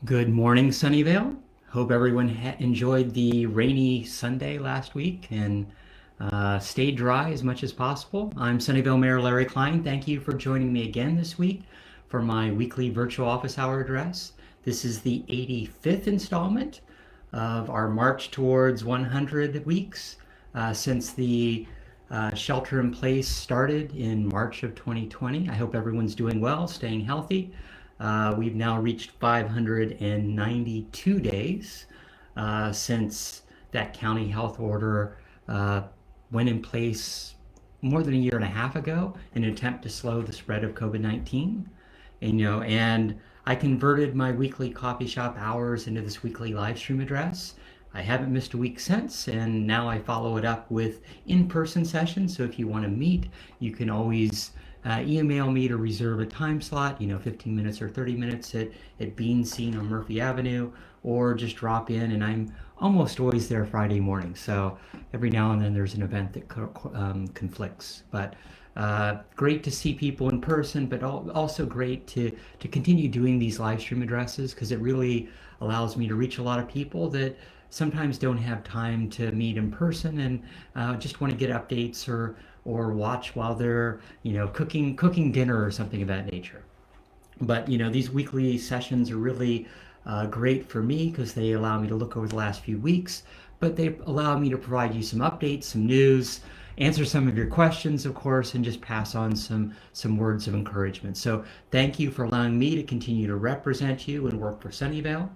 Good morning, Sunnyvale. Hope everyone enjoyed the rainy Sunday last week and stayed dry as much as possible. I'm Sunnyvale Mayor Larry Klein. Thank you for joining me again this week for my weekly virtual office hour address. This is the 85th installment of our march towards 100 weeks since the shelter in place started in March of 2020. I hope everyone's doing well, staying healthy. We've now reached 592 days since that county health order went in place more than a year and a half ago in an attempt to slow the spread of COVID-19. And I converted my weekly coffee shop hours into this weekly live stream address. I haven't missed a week since, and now I follow it up with in-person sessions. So if you want to meet, you can always email me to reserve a time slot, 15 minutes or 30 minutes at Bean Scene on Murphy Avenue, or just drop in, and I'm almost always there Friday morning. So every now and then there's an event that conflicts. But great to see people in person, but also great to continue doing these live stream addresses because it really allows me to reach a lot of people that sometimes don't have time to meet in person and just want to get updates or watch while they're cooking dinner or something of that nature. But these weekly sessions are really great for me because they allow me to look over the last few weeks, but they allow me to provide you some updates, some news, answer some of your questions, of course, and just pass on some words of encouragement. So thank you for allowing me to continue to represent you and work for Sunnyvale.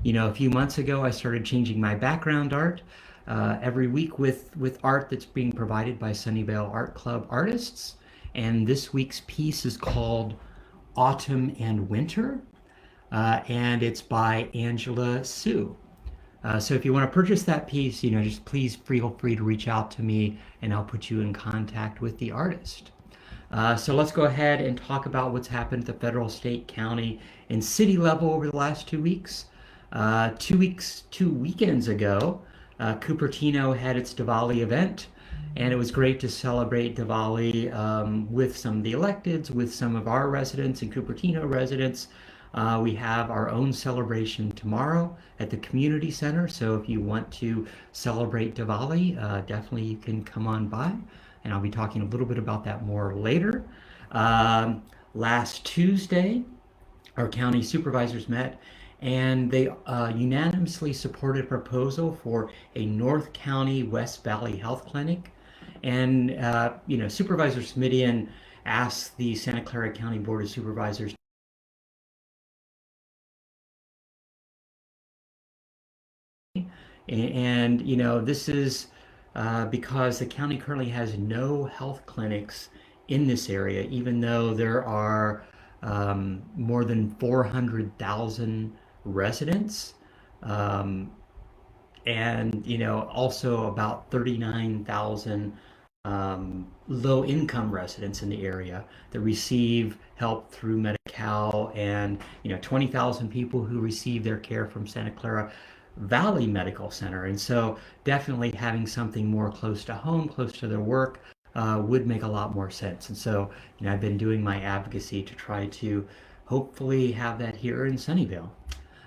A few months ago, I started changing my background art every week with art that's being provided by Sunnyvale Art Club artists. And this week's piece is called Autumn and Winter, and it's by Angela Sue. So if you want to purchase that piece, just please feel free to reach out to me and I'll put you in contact with the artist. So let's go ahead and talk about what's happened at the federal, state, county, and city level over the last 2 weeks. 2 weekends ago, Cupertino had its Diwali event, and it was great to celebrate Diwali with some of the electeds, with some of our residents and Cupertino residents. We have our own celebration tomorrow at the community center, so if you want to celebrate Diwali, definitely you can come on by, and I'll be talking a little bit about that more later. Last Tuesday, our county supervisors met and they unanimously supported a proposal for a North County West Valley Health Clinic. And, Supervisor Smidian asked the Santa Clara County Board of Supervisors, and, this is because the county currently has no health clinics in this area, even though there are more than 400,000 residents, and also about 39,000 low income residents in the area that receive help through Medi-Cal, and 20,000 people who receive their care from Santa Clara Valley Medical Center. And so definitely having something more close to home, close to their work, would make a lot more sense. And so I've been doing my advocacy to try to hopefully have that here in Sunnyvale.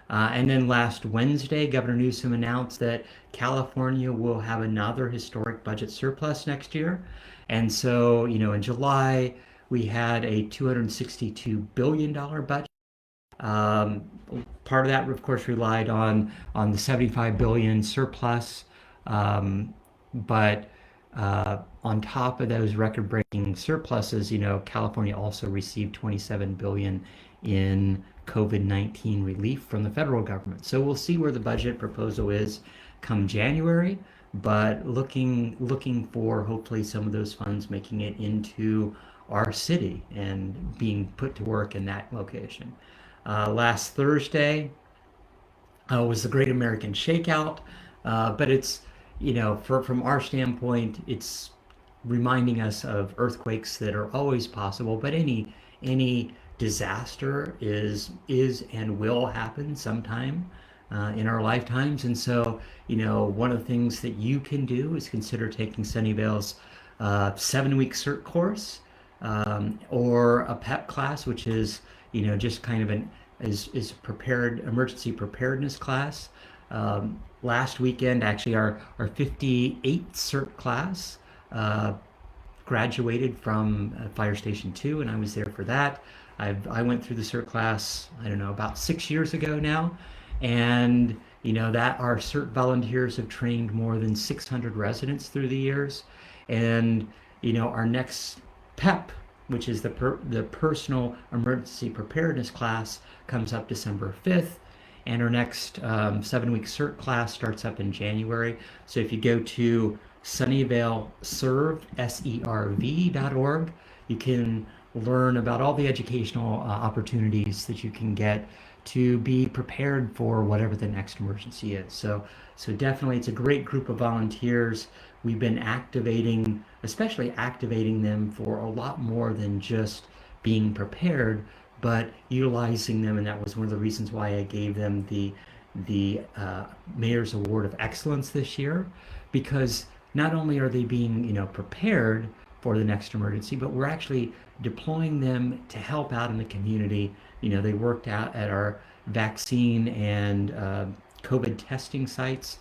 And then last Wednesday, Governor Newsom announced that California will have another historic budget surplus next year. And so, in July, we had a $262 billion budget. Part of that, of course, relied on the 75 billion surplus, but on top of those record-breaking surpluses, California also received 27 billion in COVID-19 relief from the federal government. So we'll see where the budget proposal is come January, but looking for hopefully some of those funds making it into our city and being put to work in that location. Last Thursday was the Great American Shakeout, but it's from our standpoint, it's reminding us of earthquakes that are always possible, but any disaster is and will happen sometime in our lifetimes. And so, one of the things that you can do is consider taking Sunnyvale's 7-week CERT course, or a PEP class, which is just kind of an is prepared emergency preparedness class. Last weekend, actually, our 58th CERT class uh, graduated from Fire Station 2, and I was there for that. I went through the CERT class, I don't know, about 6 years ago now. And, that our CERT volunteers have trained more than 600 residents through the years. And, our next PEP, which is the Personal Emergency Preparedness class, comes up December 5th. And our next 7-week CERT class starts up in January. So if you go to Sunnyvale Serve, SERV.org, you can learn about all the educational opportunities that you can get to be prepared for whatever the next emergency is. So definitely, it's a great group of volunteers. We've been especially activating them for a lot more than just being prepared, but utilizing them, and that was one of the reasons why I gave them the Mayor's Award of Excellence this year, because not only are they being prepared for the next emergency, but we're actually deploying them to help out in the community. They worked out at our vaccine and COVID testing sites.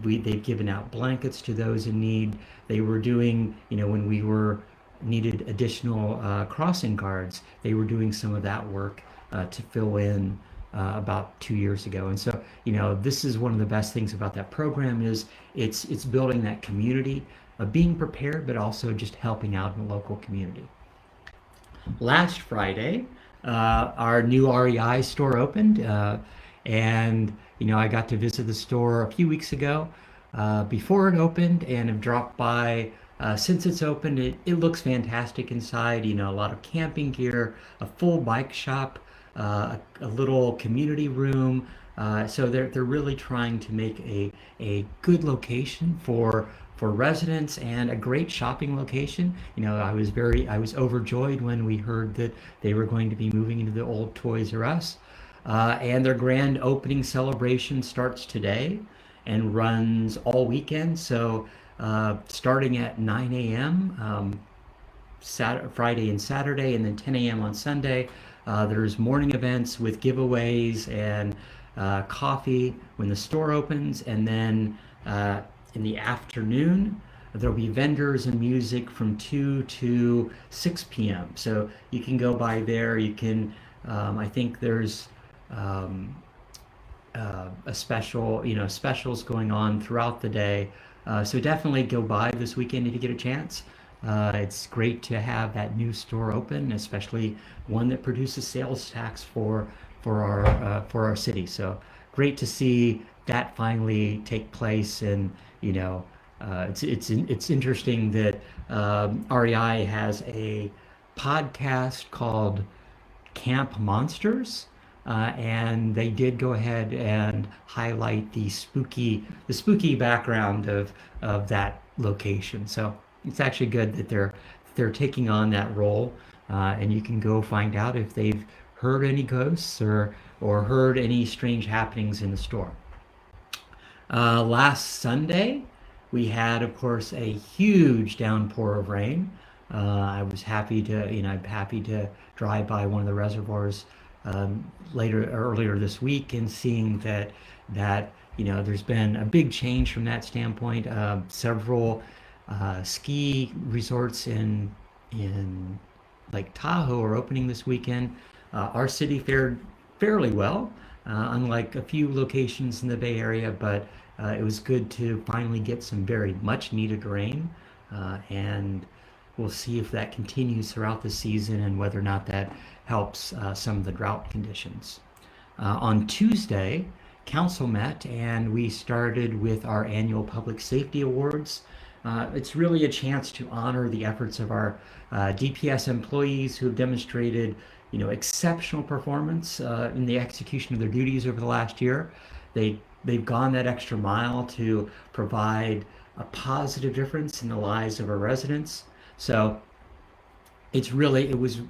They've given out blankets to those in need. They were doing, when we needed additional crossing guards, they were doing some of that work to fill in about 2 years ago. And so, this is one of the best things about that program is it's building that community of being prepared, but also just helping out in the local community. Last Friday, our new REI store opened, and I got to visit the store a few weeks ago before it opened, and have dropped by since it's opened. It looks fantastic inside. A lot of camping gear, a full bike shop, a little community room. So they're really trying to make a good location for residents and a great shopping location. I was overjoyed when we heard that they were going to be moving into the old Toys R Us. And their grand opening celebration starts today and runs all weekend. So starting at 9 a.m. Friday and Saturday, and then 10 a.m. on Sunday. There's morning events with giveaways and coffee when the store opens, and then in the afternoon there'll be vendors and music from 2 to 6 p.m. So you can go by there. You can, I think there's a specials going on throughout the day. So definitely go by this weekend if you get a chance. It's great to have that new store open, especially one that produces sales tax for our city. So great to see that finally take place. And it's interesting that REI has a podcast called Camp Monsters. And they did go ahead and highlight the spooky background of that location. So it's actually good that they're taking on that role, and you can go find out if they've heard any ghosts or heard any strange happenings in the store. Last Sunday, we had, of course, a huge downpour of rain. I'm happy to drive by one of the reservoirs earlier this week, and seeing that there's been a big change from that standpoint. Several ski resorts in Lake Tahoe are opening this weekend. Our city fared fairly well, unlike a few locations in the Bay Area, but it was good to finally get some very much needed rain, and we'll see if that continues throughout the season and whether or not that helps some of the drought conditions. On Tuesday, council met and we started with our annual public safety awards. It's really a chance to honor the efforts of our DPS employees who have demonstrated exceptional performance in the execution of their duties over the last year. They've gone that extra mile to provide a positive difference in the lives of our residents. So it was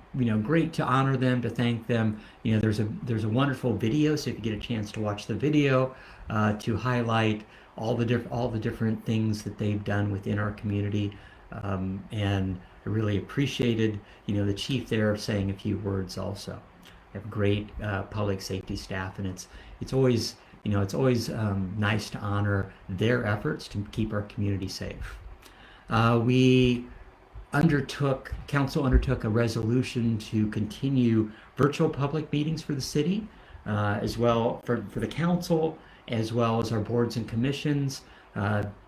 great to honor them, to thank them. There's a wonderful video, so if you get a chance to watch the video, to highlight all the different things that they've done within our community, and I really appreciated the chief there saying a few words also. have great public safety staff, and it's always nice to honor their efforts to keep our community safe. We council undertook a resolution to continue virtual public meetings for the city, as well for the council, as well as our boards and commissions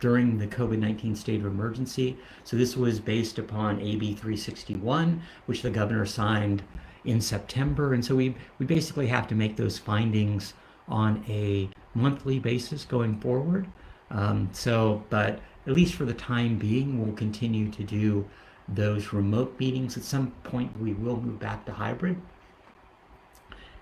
during the COVID-19 state of emergency. So this was based upon AB 361, which the governor signed in September. And so we basically have to make those findings on a monthly basis going forward. But at least for the time being, we'll continue to do those remote meetings. At some point, we will move back to hybrid.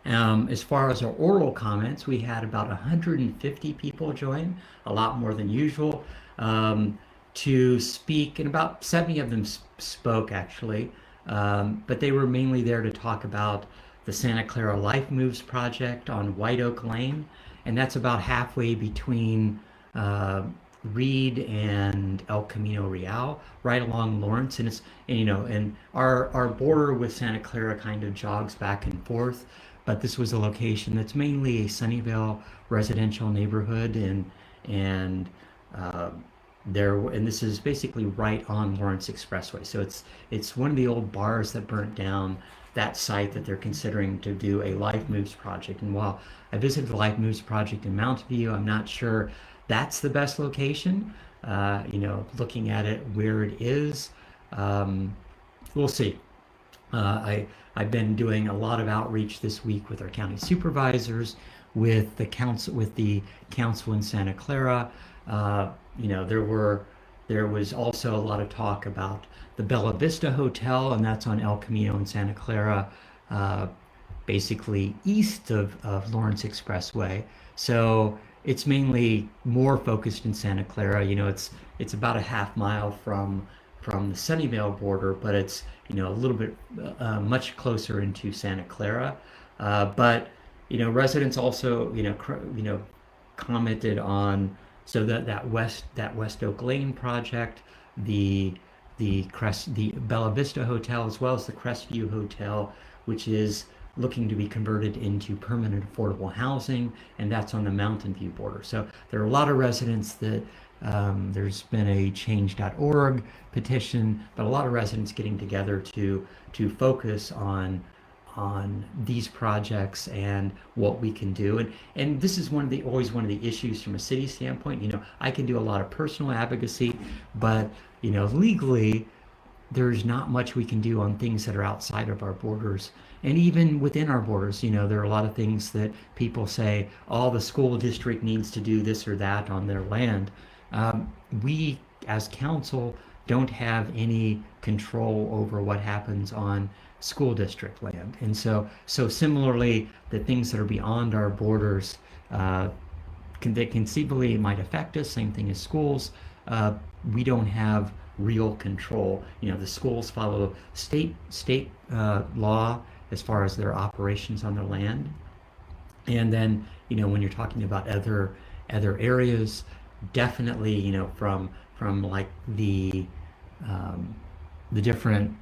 As far as our oral comments, we had about 150 people join, a lot more than usual, to speak, and about 70 of them spoke actually, but they were mainly there to talk about the Santa Clara Life Moves project on White Oak Lane, and that's about halfway between Reed and El Camino Real, right along Lawrence, and our border with Santa Clara kind of jogs back and forth, but this was a location that's mainly a Sunnyvale residential neighborhood, and this is basically right on Lawrence Expressway. So it's one of the old bars that burnt down that site that they're considering to do a Life Moves project. And while I visited the Life Moves project in Mountain View, I'm not sure that's the best location. Looking at it where it is, we'll see. I've been doing a lot of outreach this week with our county supervisors, with the council in Santa Clara. There was also a lot of talk about the Bella Vista Hotel, and that's on El Camino in Santa Clara, basically east of Lawrence Expressway. So it's mainly more focused in Santa Clara. It's about a half mile from the Sunnyvale border, but it's a little bit much closer into Santa Clara. But residents also commented on that West Oak Lane project, the Bella Vista Hotel, as well as the Crestview Hotel, which is looking to be converted into permanent affordable housing, and that's on the Mountain View border. So there are a lot of residents that there's been a change.org petition, but a lot of residents getting together to focus on these projects and what we can do. And this is always one of the issues from a city standpoint. I can do a lot of personal advocacy, but legally there's not much we can do on things that are outside of our borders. And even within our borders, there are a lot of things that people say, the school district needs to do this or that on their land. We as council don't have any control over what happens on school district land. And so similarly, the things that are beyond our borders, that conceivably might affect us, same thing as schools, we don't have real control. The schools follow state law as far as their operations on their land. And then, when you're talking about other areas, definitely, from like the different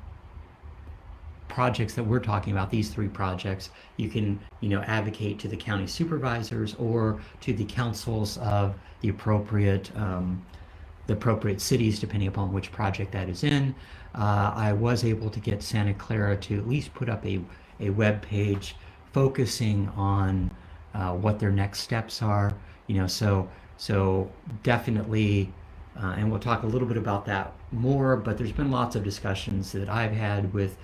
projects that we're talking about, these three projects, you can, advocate to the county supervisors or to the councils of the appropriate cities, depending upon which project that is in. I was able to get Santa Clara to at least put up a web page focusing on what their next steps are. So definitely, and we'll talk a little bit about that more, but there's been lots of discussions that I've had with,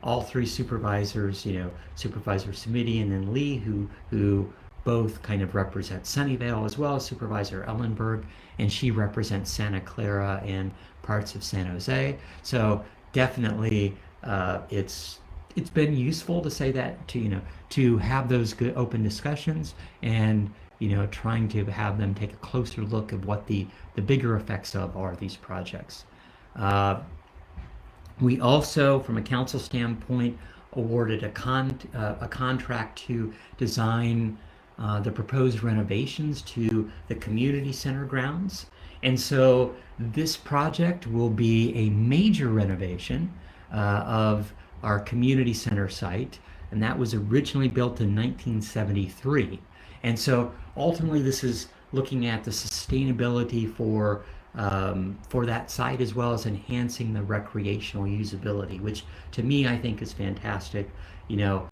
all three supervisors, Supervisor Subsidy and then Lee, who both kind of represent Sunnyvale, as well as Supervisor Ellenberg, and she represents Santa Clara and parts of San Jose. So definitely, it's been useful to say that, to have those good open discussions, and trying to have them take a closer look at what the bigger effects are these projects. We also, from a council standpoint, awarded a contract to design the proposed renovations to the community center grounds. And so this project will be a major renovation of our community center site. and that was originally built in 1973. And so ultimately, this is looking at the sustainability for that site, as well as enhancing the recreational usability, which to me I think is fantastic. You know,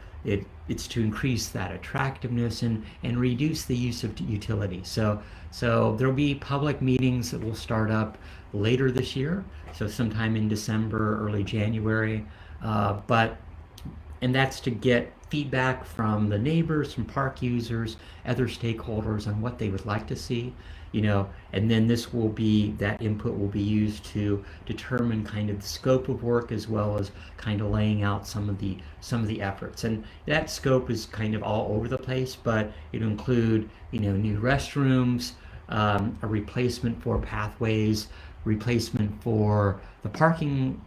it's to increase that attractiveness and reduce the use of utilities. So there'll be public meetings that will start up later this year, so sometime in December, early January. But and that's to get feedback from the neighbors, from park users, other stakeholders on what they would like to see, you know, and then that input will be used to determine kind of the scope of work, as well as kind of laying out some of the efforts. And that scope is kind of all over the place, but it'll include, you know, new restrooms, a replacement for pathways, replacement for the parking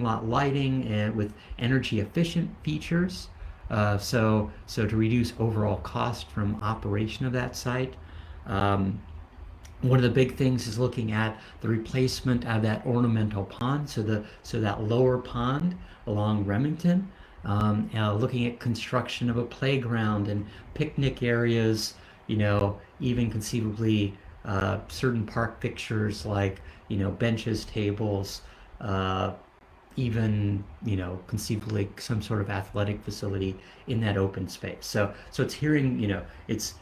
lot lighting and with energy efficient features. So to reduce overall cost from operation of that site. One of the big things is looking at the replacement of that ornamental pond, so that lower pond along Remington. Looking at construction of a playground and picnic areas, you know, even conceivably certain park fixtures like, you know, benches, tables, even, you know, conceivably some sort of athletic facility in that open space. So it's hearing, you know, it's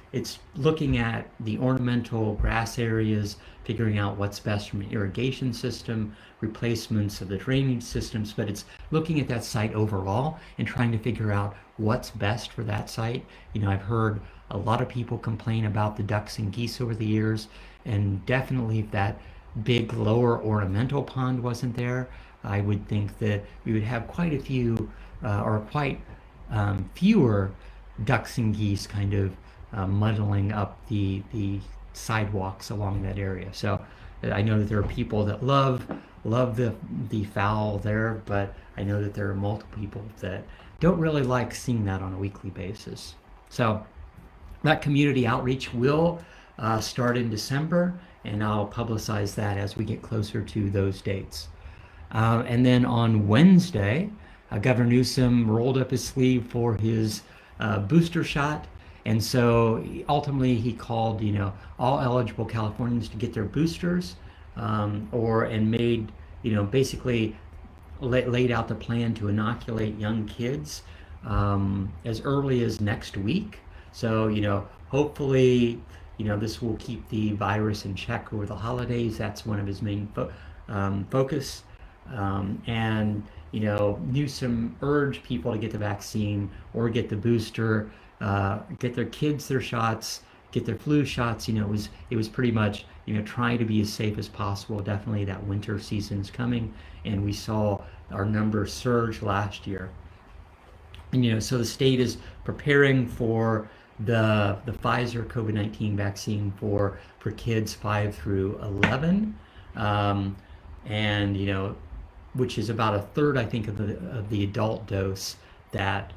looking at the ornamental grass areas, figuring out what's best from an irrigation system, replacements of the drainage systems, but it's looking at that site overall and trying to figure out what's best for that site. You know, I've heard a lot of people complain about the ducks and geese over the years, and definitely if that big lower ornamental pond wasn't there, I would think that we would have quite a few, or quite fewer ducks and geese kind of muddling up the sidewalks along that area. So I know that there are people that love the fowl there, but I know that there are multiple people that don't really like seeing that on a weekly basis. So that community outreach will start in December, and I'll publicize that as we get closer to those dates. And then on Wednesday, Governor Newsom rolled up his sleeve for his booster shot. And so ultimately he called, you know, all eligible Californians to get their boosters, and made, you know, basically laid out the plan to inoculate young kids as early as next week. So, you know, hopefully, you know, this will keep the virus in check over the holidays. That's one of his main focus. And, you know, Newsom urged people to get the vaccine or get the booster, get their kids their shots, get their flu shots. You know, it was pretty much, you know, trying to be as safe as possible. Definitely that winter season's coming, and we saw our numbers surge last year. And, you know, so the state is preparing for the Pfizer COVID-19 vaccine for kids 5 through 11. And, you know, which is about a third, I think, of the adult dose that's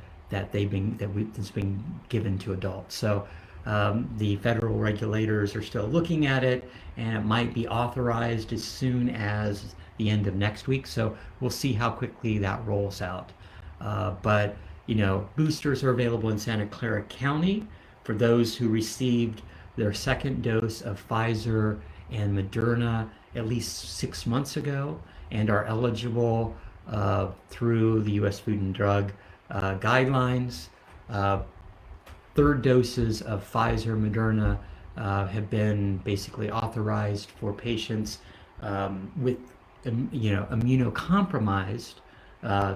been given to adults. So the federal regulators are still looking at it, and it might be authorized as soon as the end of next week. So we'll see how quickly that rolls out. But, you know, boosters are available in Santa Clara County for those who received their second dose of Pfizer and Moderna at least 6 months ago and are eligible through the U.S. Food and Drug guidelines. Third doses of Pfizer, Moderna have been basically authorized for patients with, you know, immunocompromised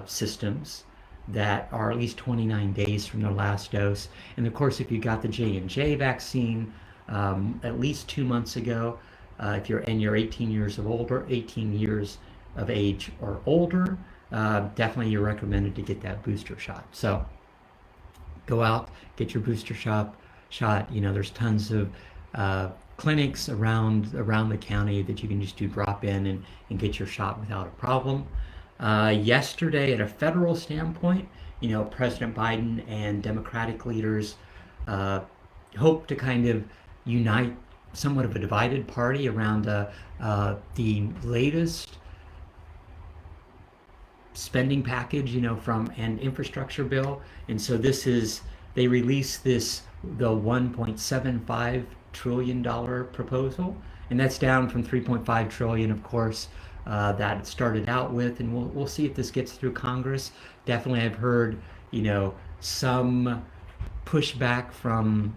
systems that are at least 29 days from their last dose. And of course, if you got the J&J vaccine at least 2 months ago, if you're 18 years of age or older, definitely you're recommended to get that booster shot. So go out, get your booster shot. You know, there's tons of clinics around the county that you can just do drop in and get your shot without a problem. Yesterday, at a federal standpoint, you know, President Biden and Democratic leaders hope to kind of unite somewhat of a divided party around the latest spending package, from an infrastructure bill. And so they released the $1.75 trillion proposal, and that's down from 3.5 trillion, of course, that it started out with. And we'll see if this gets through Congress. Definitely, I've heard, some pushback from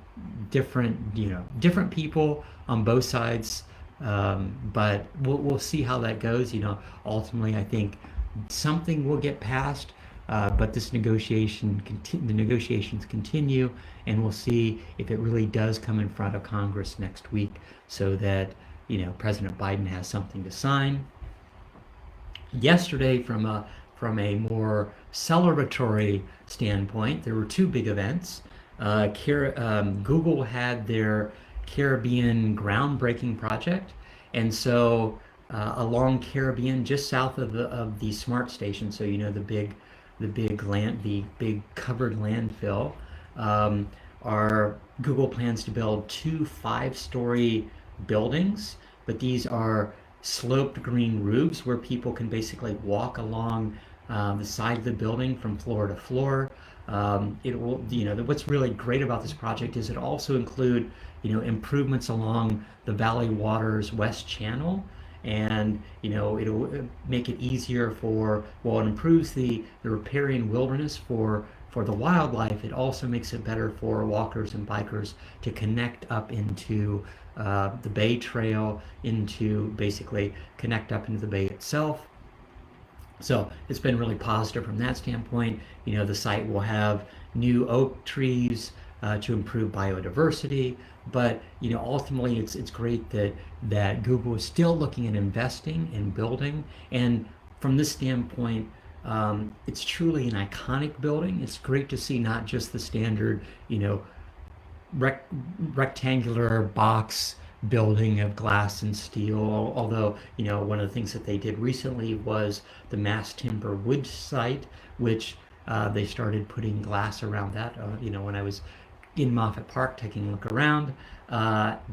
different people on both sides. But we'll see how that goes. Ultimately, I think something will get passed, but the negotiations continue, and we'll see if it really does come in front of Congress next week, so that President Biden has something to sign. Yesterday, from a more celebratory standpoint, there were two big events. Google had their Caribbean groundbreaking project, and so along Caribbean, just south of the smart station, so the big covered landfill, our Google plans to build two 5-story buildings, but these are sloped green roofs where people can basically walk along the side of the building from floor to floor. It will, what's really great about this project is it also include, improvements along the Valley Waters West Channel, and it'll make it easier it improves the riparian wilderness for the wildlife. It also makes it better for walkers and bikers to connect up into the Bay Trail, basically connect up into the bay itself. So it's been really positive from that standpoint. The site will have new oak trees to improve biodiversity, but ultimately it's great that Google is still looking at investing in building. And from this standpoint, it's truly an iconic building. It's great to see not just the standard, rectangular box building of glass and steel, although one of the things that they did recently was the mass timber wood site, which they started putting glass around that. When I was in Moffett Park taking a look around,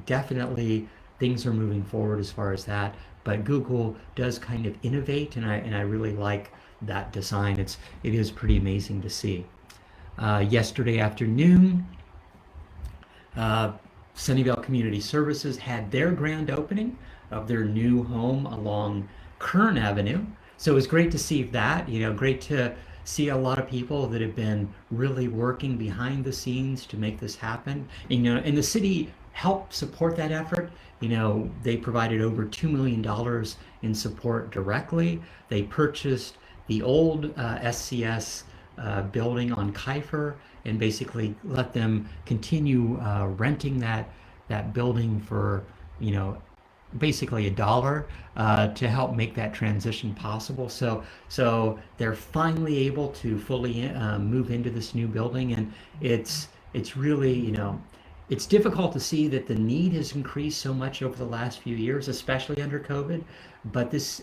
definitely things are moving forward as far as that. But Google does kind of innovate, and I really like that design. It is pretty amazing to see. Yesterday afternoon, Sunnyvale Community Services had their grand opening of their new home along Kern Avenue. So it was great to see that, great to see a lot of people that have been really working behind the scenes to make this happen. And the city helped support that effort. They provided over $2 million in support directly. They purchased the old SCS building on Kiefer and basically let them continue renting that building for basically $1 to help make that transition possible. So they're finally able to fully move into this new building, and it's really it's difficult to see that the need has increased so much over the last few years, especially under COVID. But this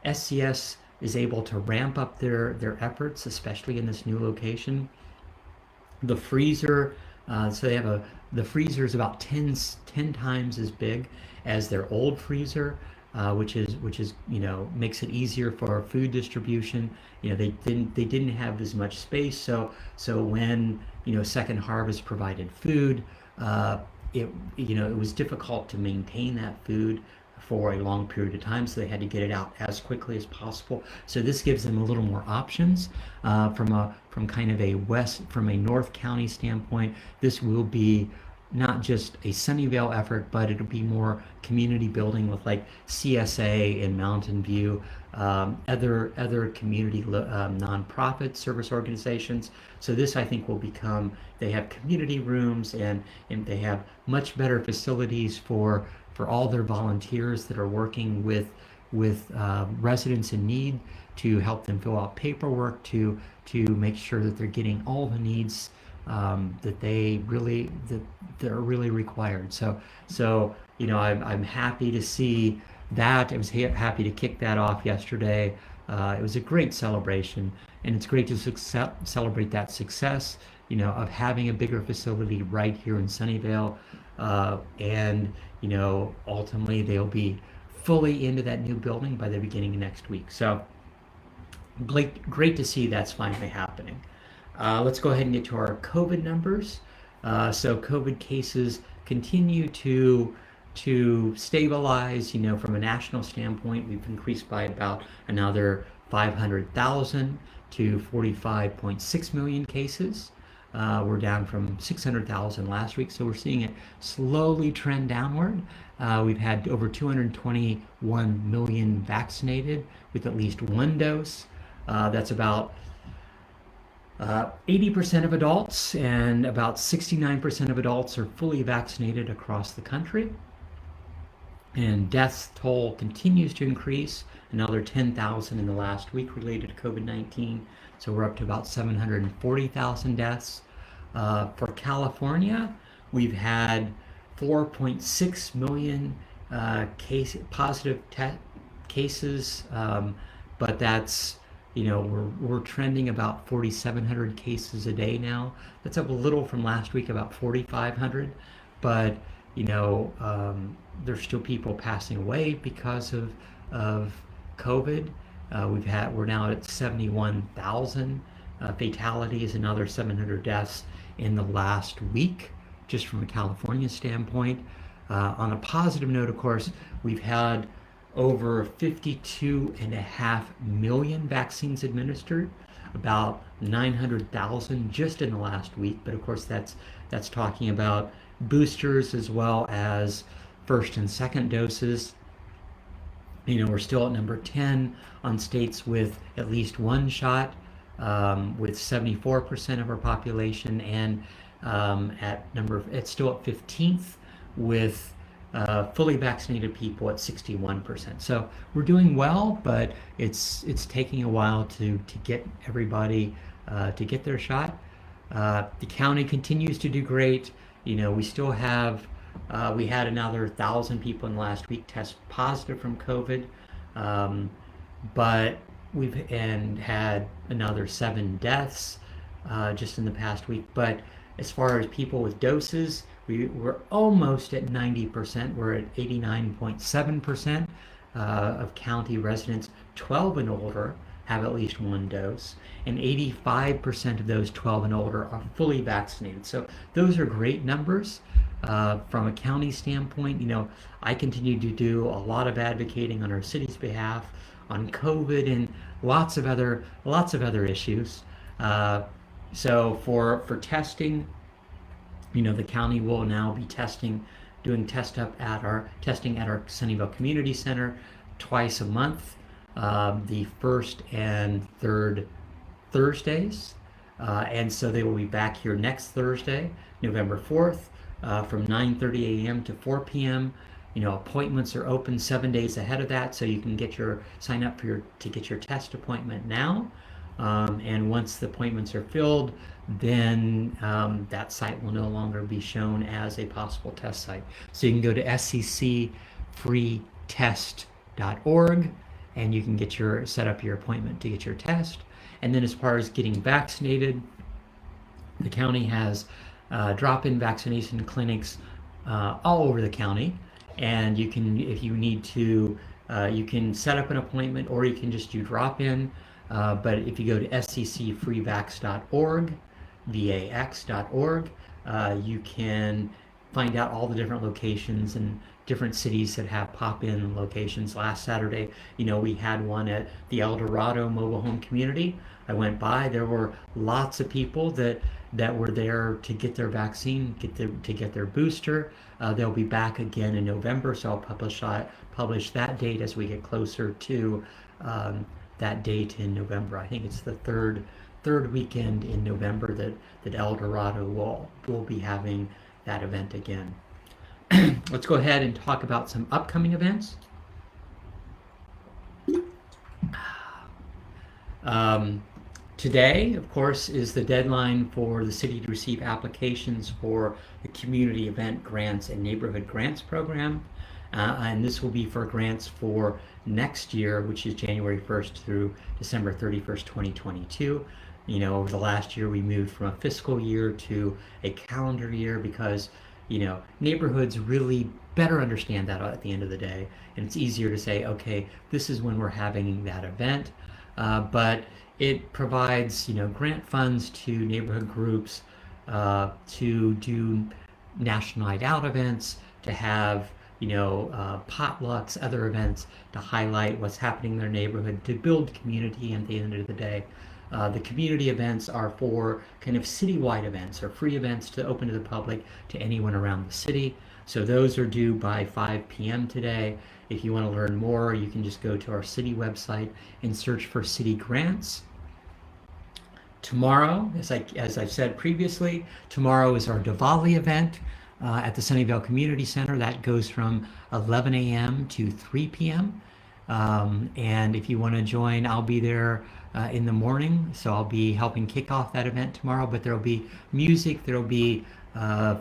SCS is able to ramp up their efforts, especially in this new location. The freezer, so the freezer is about 10 times as big as their old freezer, which is makes it easier for food distribution. They didn't have as much space, so when Second Harvest provided food, it was difficult to maintain that food for a long period of time, so they had to get it out as quickly as possible. So this gives them a little more options from kind of a North County standpoint. This will be not just a Sunnyvale effort, but it'll be more community building with like CSA and Mountain View, other community nonprofit service organizations. So this, I think, will become, they have community rooms, and they have much better facilities for all their volunteers that are working with residents in need, to help them fill out paperwork, to make sure that they're getting all the needs that are really required. So I'm happy to see that. I was happy to kick that off yesterday. It was a great celebration, and it's great to celebrate that success, of having a bigger facility right here in Sunnyvale, and ultimately they'll be fully into that new building by the beginning of next week. So great to see that's finally happening. Let's go ahead and get to our COVID numbers. So COVID cases continue to stabilize. From a national standpoint, we've increased by about another 500,000 to 45.6 million cases. We're down from 600,000 last week, so we're seeing it slowly trend downward. We've had over 221 million vaccinated with at least one dose. That's about 80% of adults, and about 69% of adults are fully vaccinated across the country. And death toll continues to increase, another 10,000 in the last week related to COVID-19. So we're up to about 740,000 deaths. For California, we've had 4.6 million positive cases, but that's we're trending about 4,700 cases a day now. That's up a little from last week, about 4,500, but there's still people passing away because of COVID. We're now at 71,000 fatalities, another 700 deaths in the last week, just from a California standpoint. On a positive note, of course, we've had over 52.5 million vaccines administered, about 900,000 just in the last week. But of course, that's talking about boosters as well as first and second doses. We're still at number 10 on states with at least one shot, with 74% of our population, and it's still at 15th with fully vaccinated people at 61%. So we're doing well, but it's taking a while to get everybody to get their shot. The county continues to do great. We still have we had another 1,000 people in the last week test positive from COVID, but we've had another 7 deaths just in the past week. But as far as people with doses, we're almost at 90%. We're at 89.7% of county residents 12 and older have at least one dose, and 85% of those 12 and older are fully vaccinated. So those are great numbers. From a county standpoint, I continue to do a lot of advocating on our city's behalf on COVID and lots of other issues. So for testing, the county will now be doing testing at our Sunnyvale Community Center twice a month, the first and third Thursdays. And so they will be back here next Thursday, November 4th, from 9:30 a.m. to 4 p.m. Appointments are open 7 days ahead of that, so you can sign up to get your test appointment now. And once the appointments are filled, then that site will no longer be shown as a possible test site. So you can go to sccfreetest.org and you can set up your appointment to get your test. And then as far as getting vaccinated, the county has drop-in vaccination clinics all over the county, and you can, if you need to, you can set up an appointment, or you can just do drop-in. But if you go to sccfreevax.org, vax.org, you can find out all the different locations and different cities that have pop-in locations. Last Saturday, we had one at the El Dorado mobile home community. I went by, there were lots of people that were there to get their vaccine, to get their booster. They'll be back again in November, so I'll publish that date as we get closer to that date in November. I think it's the third weekend in November that El Dorado will be having that event again. Let's go ahead and talk about some upcoming events. Today, of course, is the deadline for the city to receive applications for the Community Event Grants and Neighborhood Grants Program. And this will be for grants for next year, which is January 1st through December 31st, 2022. Over the last year, we moved from a fiscal year to a calendar year because, neighborhoods really better understand that at the end of the day. And it's easier to say, okay, this is when we're having that event. but it provides, grant funds to neighborhood groups to do National Night Out events, to have, potlucks, other events to highlight what's happening in their neighborhood, to build community at the end of the day. The community events are for kind of citywide events or free events to open to the public to anyone around the city. So those are due by 5 p.m. today. If you want to learn more, you can just go to our city website and search for city grants. Tomorrow, as I've said previously, tomorrow is our Diwali event at the Sunnyvale Community Center. That goes from 11 a.m. to 3 p.m. And if you want to join, I'll be there in the morning. So I'll be helping kick off that event tomorrow, but there'll be music, there'll be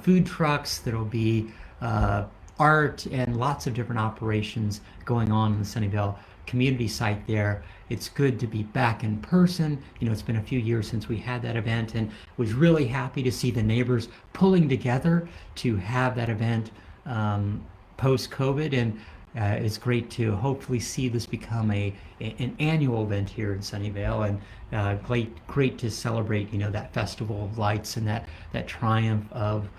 food trucks, there'll be art and lots of different operations going on in the Sunnyvale community site there. It's good to be back in person. It's been a few years since we had that event, and was really happy to see the neighbors pulling together to have that event post-COVID. And it's great to hopefully see this become an annual event here in Sunnyvale, and great to celebrate that festival of lights and that triumph of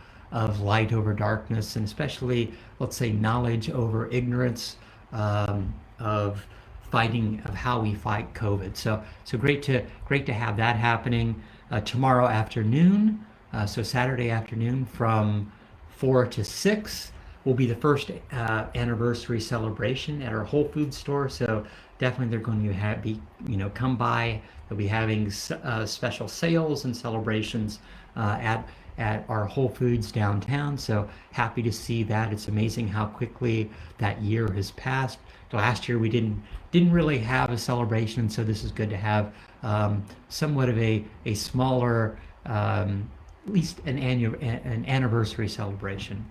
light over darkness, and especially, let's say, knowledge over ignorance, of how we fight COVID. So great to have that happening tomorrow afternoon. So Saturday afternoon from 4 to 6 will be the first anniversary celebration at our Whole Foods store. So definitely they're going to come by. They'll be having special sales and celebrations at our Whole Foods downtown. So happy to see that. It's amazing how quickly that year has passed. Last year we didn't really have a celebration, so this is good to have somewhat of a smaller, at least an anniversary celebration.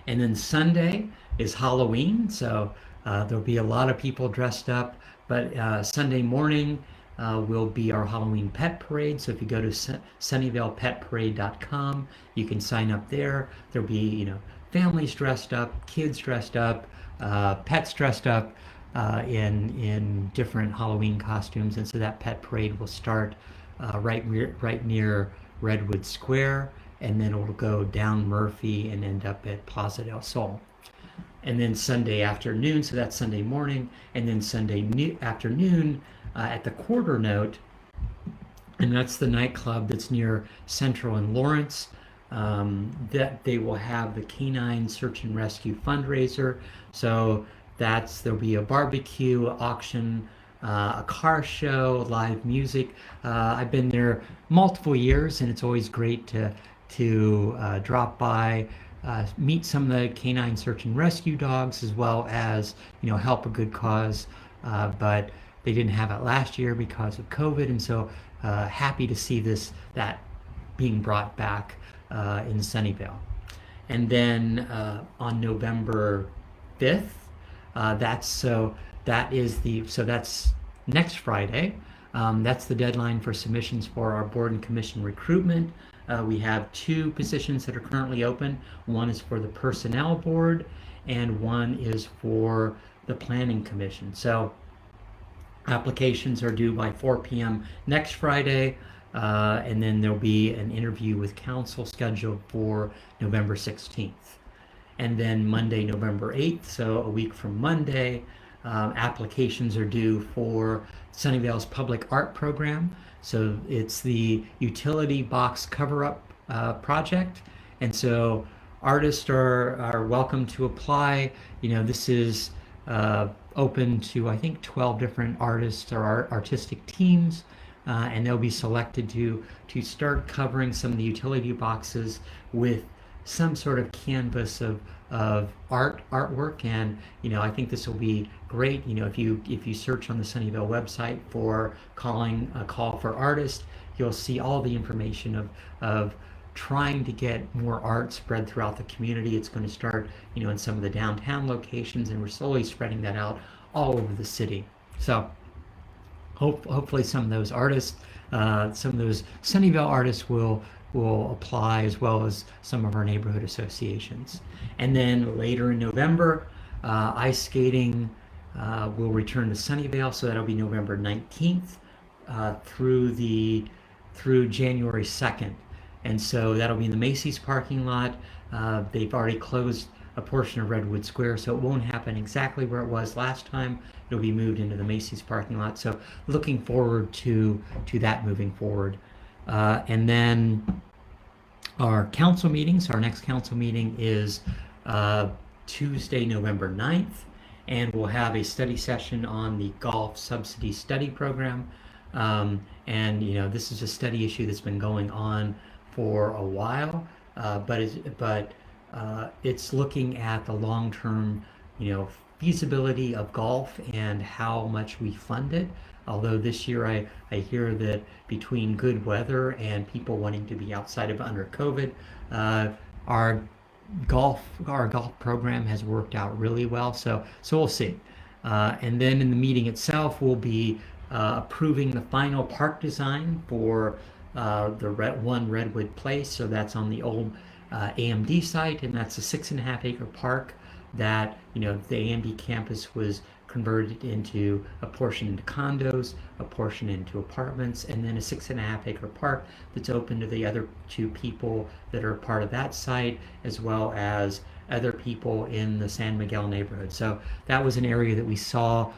And then Sunday is Halloween, so there'll be a lot of people dressed up. But Sunday morning will be our Halloween pet parade. So if you go to sunnyvalepetparade.com, you can sign up there. There'll be families dressed up, kids dressed up, pets dressed up in different Halloween costumes. And so that pet parade will start right near Redwood Square, and then it'll go down Murphy and end up at Plaza del Sol. And then Sunday afternoon, so that's Sunday morning, and then Sunday afternoon at the Quarter Note, and that's the nightclub that's near Central and Lawrence. That they will have the Canine Search and Rescue Fundraiser. So there'll be a barbecue, auction, a car show, live music. I've been there multiple years, and it's always great to drop by, meet some of the Canine Search and Rescue dogs, as well as help a good cause. But they didn't have it last year because of COVID, and so happy to see that being brought back in Sunnyvale. And then on November 5th, that's next Friday. That's the deadline for submissions for our board and commission recruitment. We have 2 positions that are currently open. One is for the personnel board, and one is for the planning commission. So applications are due by 4 p.m. next Friday. And then there'll be an interview with council scheduled for November 16th. And then Monday, November 8th, so a week from Monday, applications are due for Sunnyvale's public art program. So it's the utility box cover-up project. And so artists are welcome to apply. This is open to, I think, 12 different artists or artistic teams. And they'll be selected to start covering some of the utility boxes with some sort of canvas of artwork. And I think this will be great. If you search on the Sunnyvale website for calling a call for artists, you'll see all the information of trying to get more art spread throughout the community. It's going to start in some of the downtown locations, and we're slowly spreading that out all over the city. So hopefully some of those artists, some of those Sunnyvale artists will apply, as well as some of our neighborhood associations. And then later in November, ice skating We'll return to Sunnyvale, so that'll be November 19th through January 2nd. And so that'll be in the Macy's parking lot. They've already closed a portion of Redwood Square, so it won't happen exactly where it was last time. It'll be moved into the Macy's parking lot. So looking forward to that moving forward. And then our council meetings, our next council meeting is Tuesday, November 9th, and we'll have a study session on the golf subsidy study program. And this is a study issue that's been going on for a while, but it's looking at the long-term, feasibility of golf and how much we fund it. Although this year I hear that between good weather and people wanting to be outside of under COVID, our golf program has worked out really well. So we'll see. And then in the meeting itself, we'll be approving the final park design for the One Redwood Place. So that's on the old AMD site, and that's a 6.5-acre park that the AMD campus was converted into a portion into condos, a portion into apartments, and then a 6.5-acre park that's open to the other two people that are part of that site, as well as other people in the San Miguel neighborhood. So that was an area that we saw,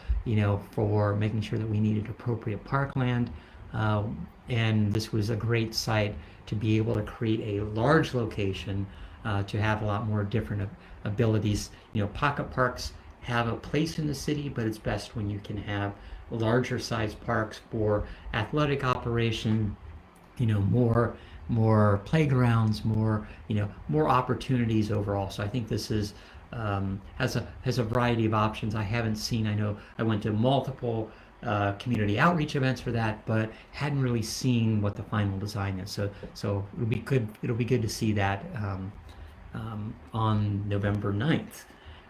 for making sure that we needed appropriate parkland. And this was a great site to be able to create a large location to have a lot more different abilities. Pocket parks have a place in the city, but it's best when you can have larger sized parks for athletic operation, more playgrounds, more opportunities overall. So I think this is has a variety of options. I know I went to multiple community outreach events for that, but hadn't really seen what the final design is. So it'll be good to see that on November 9th.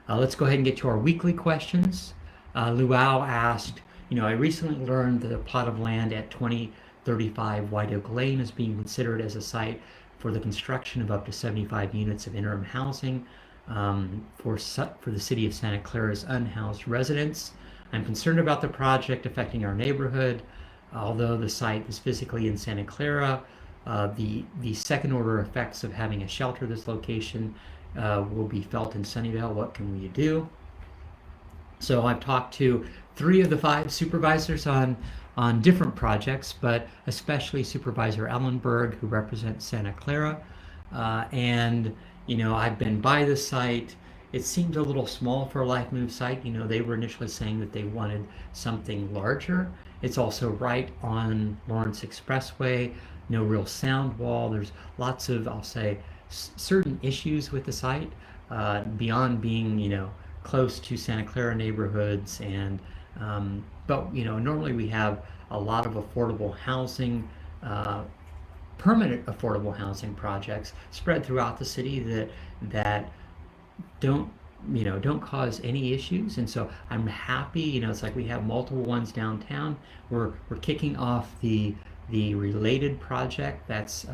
Let's go ahead and get to our weekly questions. Luau asked, I recently learned that a plot of land at 2035 White Oak Lane is being considered as a site for the construction of up to 75 units of interim housing for the city of Santa Clara's unhoused residents. I'm concerned about the project affecting our neighborhood. Although the site is physically in Santa Clara, the second order effects of having a shelter this location will be felt in Sunnyvale. What can we do? So I've talked to 3 of the 5 supervisors on different projects, but especially Supervisor Ellenberg, who represents Santa Clara. And I've been by the site. It seemed a little small for a Life Move site. They were initially saying that they wanted something larger. It's also right on Lawrence Expressway, no real sound wall. There's lots of, I'll say, certain issues with the site beyond being, close to Santa Clara neighborhoods. And but normally we have a lot of affordable housing, permanent affordable housing projects spread throughout the city that don't cause any issues. And so I'm happy. It's like we have multiple ones downtown. We're kicking off the related project that's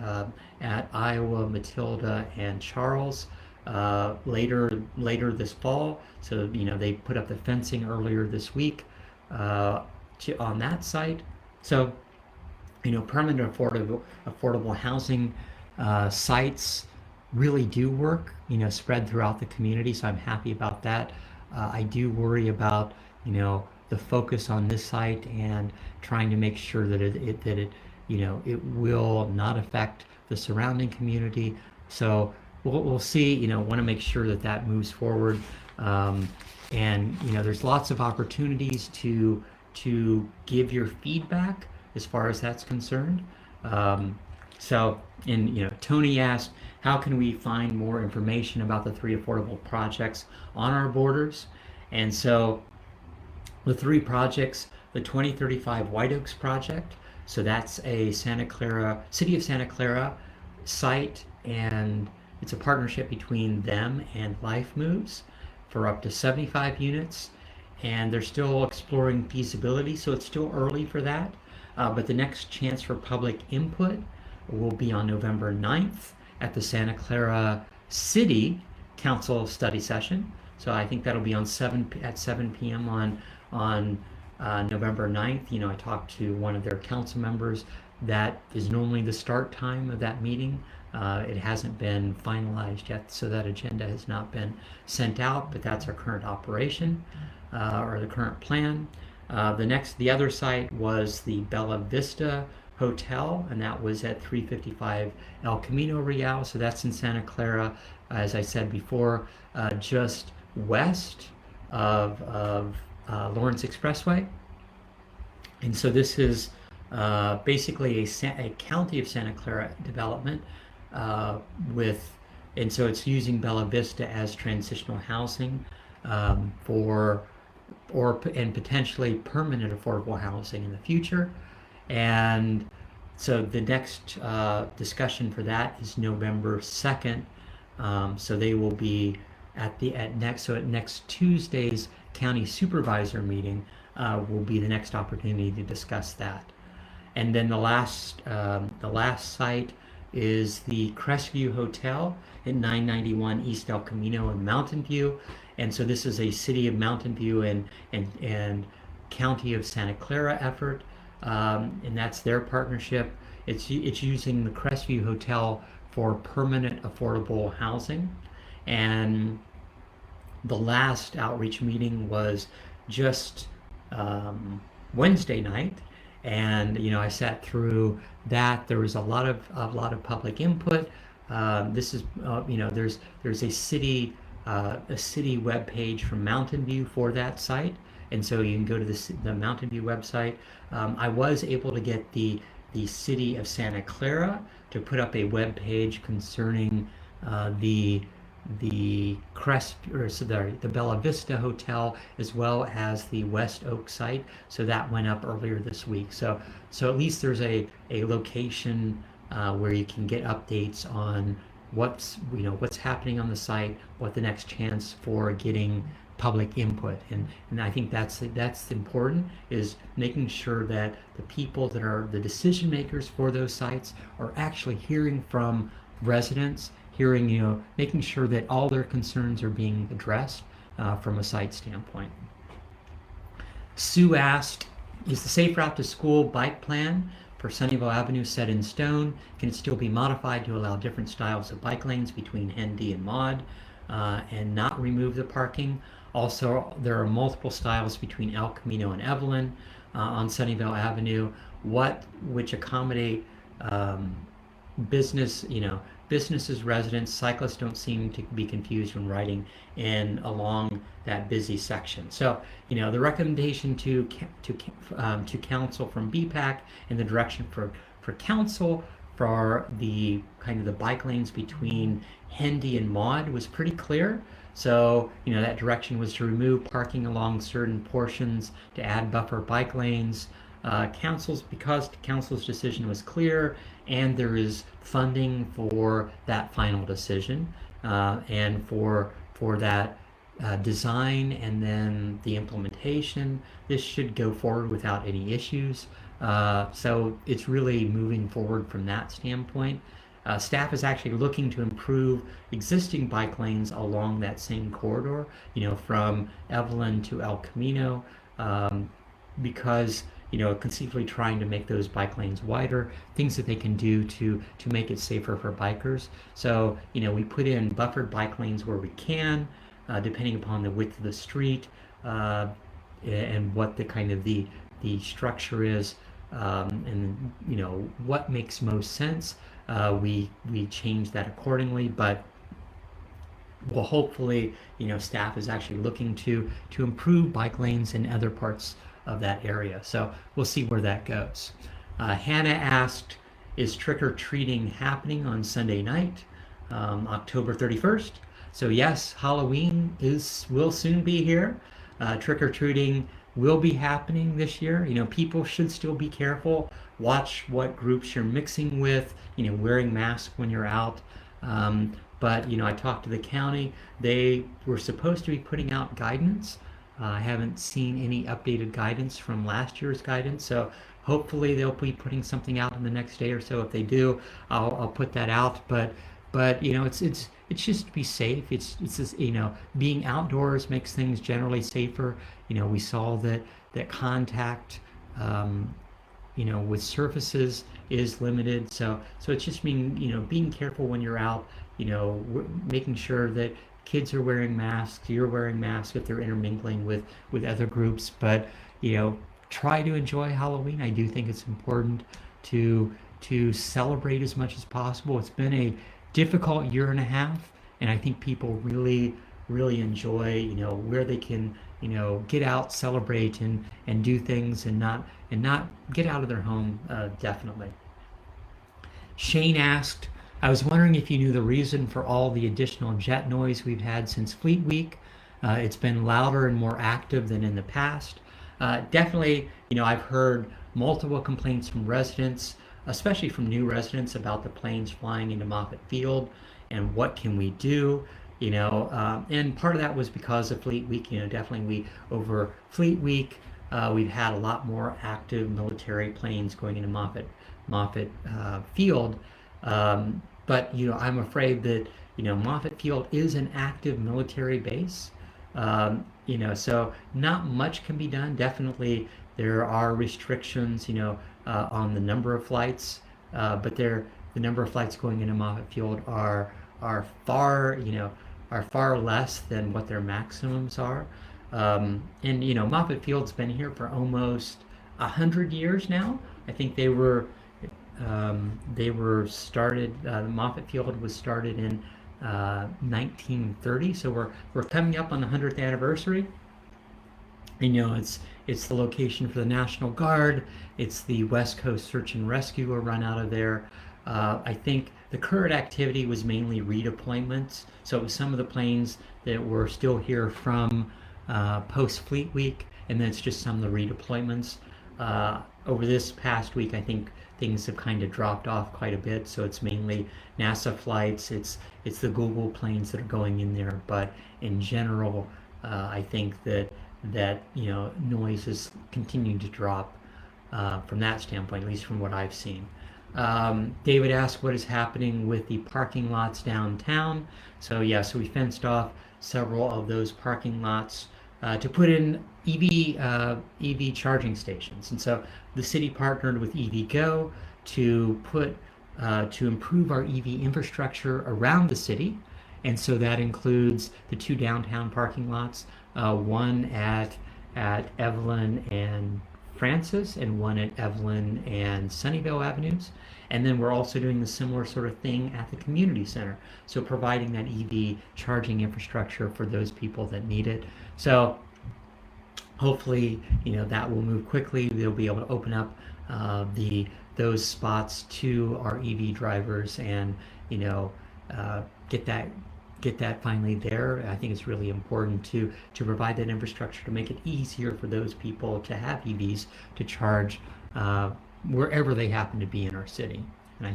at Iowa, Matilda, and Charles later this fall. So they put up the fencing earlier this week on that site. So permanent affordable housing sites really do work, spread throughout the community. So I'm happy about that. I do worry about, the focus on this site and trying to make sure that it will not affect the surrounding community. So we'll see. Want to make sure that moves forward. And there's lots of opportunities to give your feedback as far as that's concerned. Tony asked, how can we find more information about the 3 affordable projects on our borders? And so the 3 projects, the 2035 White Oaks project, so that's a City of Santa Clara site, and it's a partnership between them and Life Moves for up to 75 units. And they're still exploring feasibility, so it's still early for that. But the next chance for public input will be on November 9th at the Santa Clara City Council study session. So I think that'll be on 7 p.m. on November 9th. I talked to one of their council members. That is normally the start time of that meeting. It hasn't been finalized yet, so that agenda has not been sent out, but that's our current operation, or the current plan. The other site was the Bella Vista Hotel, and that was at 355 El Camino Real. So that's in Santa Clara, as I said before, just west of Lawrence Expressway. And so this is basically a County of Santa Clara development and so it's using Bella Vista as transitional housing and potentially permanent affordable housing in the future. And so the next discussion for that is November 2nd. So they will be at next Tuesday's county supervisor meeting will be the next opportunity to discuss that. And then the last site is the Crestview Hotel at 991 East El Camino in Mountain View. And so this is a City of Mountain View and County of Santa Clara effort, and that's their partnership. It's using the Crestview Hotel for permanent affordable housing. And the last outreach meeting was just Wednesday night, and I sat through that. There was a lot of public input. This is there's a city web page from Mountain View for that site, and so you can go to the Mountain View website. I was able to get the City of Santa Clara to put up a web page concerning the Bella Vista Hotel, as well as the West Oak site. So that went up earlier this week. So at least there's a location where you can get updates on what's happening on the site, what the next chance for getting public input. And I think that's important, is making sure that the people that are the decision makers for those sites are actually hearing from residents, making sure that all their concerns are being addressed from a site standpoint. Sue asked, is the Safe Route to School bike plan for Sunnyvale Avenue set in stone? Can it still be modified to allow different styles of bike lanes between Hendy and Maud and not remove the parking? Also, there are multiple styles between El Camino and Evelyn on Sunnyvale Avenue, which accommodate businesses, residents. Cyclists don't seem to be confused when riding along that busy section. So, the recommendation to council from BPAC and the direction for council for the kind of the bike lanes between Hendy and Maud was pretty clear. So, that direction was to remove parking along certain portions, to add buffer bike lanes. Because council's decision was clear, and there is funding for that final decision, and for that design and then the implementation, this should go forward without any issues. So it's really moving forward from that standpoint. Staff is actually looking to improve existing bike lanes along that same corridor, from Evelyn to El Camino, because conceivably trying to make those bike lanes wider, things that they can do to make it safer for bikers. So we put in buffered bike lanes where we can, depending upon the width of the street and what the kind of the structure is, and what makes most sense. We change that accordingly, but well, hopefully staff is actually looking to improve bike lanes in other parts of that area. So we'll see where that goes. Hannah asked, is trick-or-treating happening on Sunday night, October 31st? So yes, Halloween will soon be here. Trick-or-treating will be happening this year. People should still be careful. Watch what groups you're mixing with, wearing masks when you're out. But I talked to the county. They were supposed to be putting out guidance. I haven't seen any updated guidance from last year's guidance, so hopefully they'll be putting something out in the next day or so. If they do, I'll put that out. But but it's just to be safe. It's just, being outdoors makes things generally safer. We saw that contact, with surfaces is limited. So it's just being careful when you're out. Making sure that kids are wearing masks. You're wearing masks if they're intermingling with other groups. But try to enjoy Halloween. I do think it's important to celebrate as much as possible. It's been a difficult year and a half, and I think people really enjoy where they can get out, celebrate, and do things, and not get out of their home. Definitely. Shane asked, I was wondering if you knew the reason for all the additional jet noise we've had since Fleet Week. It's been louder and more active than in the past. Definitely, I've heard multiple complaints from residents, especially from new residents, about the planes flying into Moffett Field and what can we do. And part of that was because of Fleet Week. Definitely over Fleet Week, we've had a lot more active military planes going into Moffett Field. But I'm afraid that Moffett Field is an active military base. So not much can be done. Definitely there are restrictions, on the number of flights, but the number of flights going into Moffett Field are far less than what their maximums are. And Moffett Field's been here for almost 100 years now. I think they were started. Moffett Field was started in 1930, so we're coming up on the 100th anniversary. It's the location for the National Guard. It's the West Coast Search and Rescue are run out of there. I think the current activity was mainly redeployments. So it was some of the planes that were still here from post Fleet Week, and then it's just some of the redeployments. Over this past week, I think things have kind of dropped off quite a bit. So it's mainly NASA flights. It's the Google planes that are going in there. But in general, I think that noise is continuing to drop from that standpoint, at least from what I've seen. David asked what is happening with the parking lots downtown. So we fenced off several of those parking lots to put in EV charging stations. And so the city partnered with EVgo to improve our EV infrastructure around the city. And so that includes the two downtown parking lots, one at Evelyn and Francis, and one at Evelyn and Sunnyvale Avenues. And then we're also doing the similar sort of thing at the community center. So providing that EV charging infrastructure for those people that need it. So hopefully, that will move quickly. They'll be able to open up those spots to our EV drivers and, get that finally there. I think it's really important to provide that infrastructure to make it easier for those people to have EVs to charge wherever they happen to be in our city. And I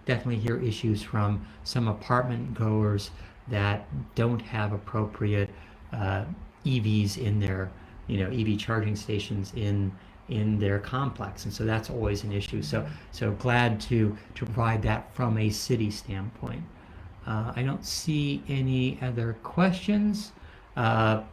definitely hear issues from some apartment goers that don't have appropriate EVs in their, EV charging stations in their complex, and so that's always an issue. So glad to provide that from a city standpoint. I don't see any other questions. So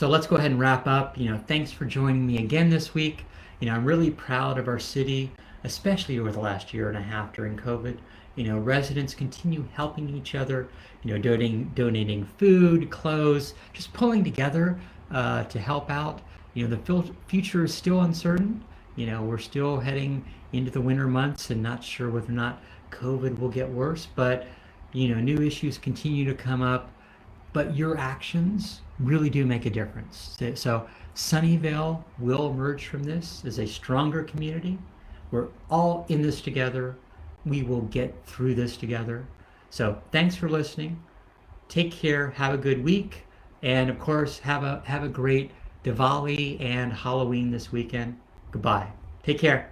let's go ahead and wrap up. Thanks for joining me again this week. I'm really proud of our city, especially over the last year and a half during COVID. Residents continue helping each other, donating food, clothes, just pulling together to help out. The future is still uncertain. We're still heading into the winter months and not sure whether or not COVID will get worse, but new issues continue to come up, but your actions really do make a difference. So Sunnyvale will emerge from this as a stronger community. We're all in this together. We will get through this together. So thanks for listening. Take care. Have a good week. And of course, have a great Diwali and Halloween this weekend. Goodbye. Take care.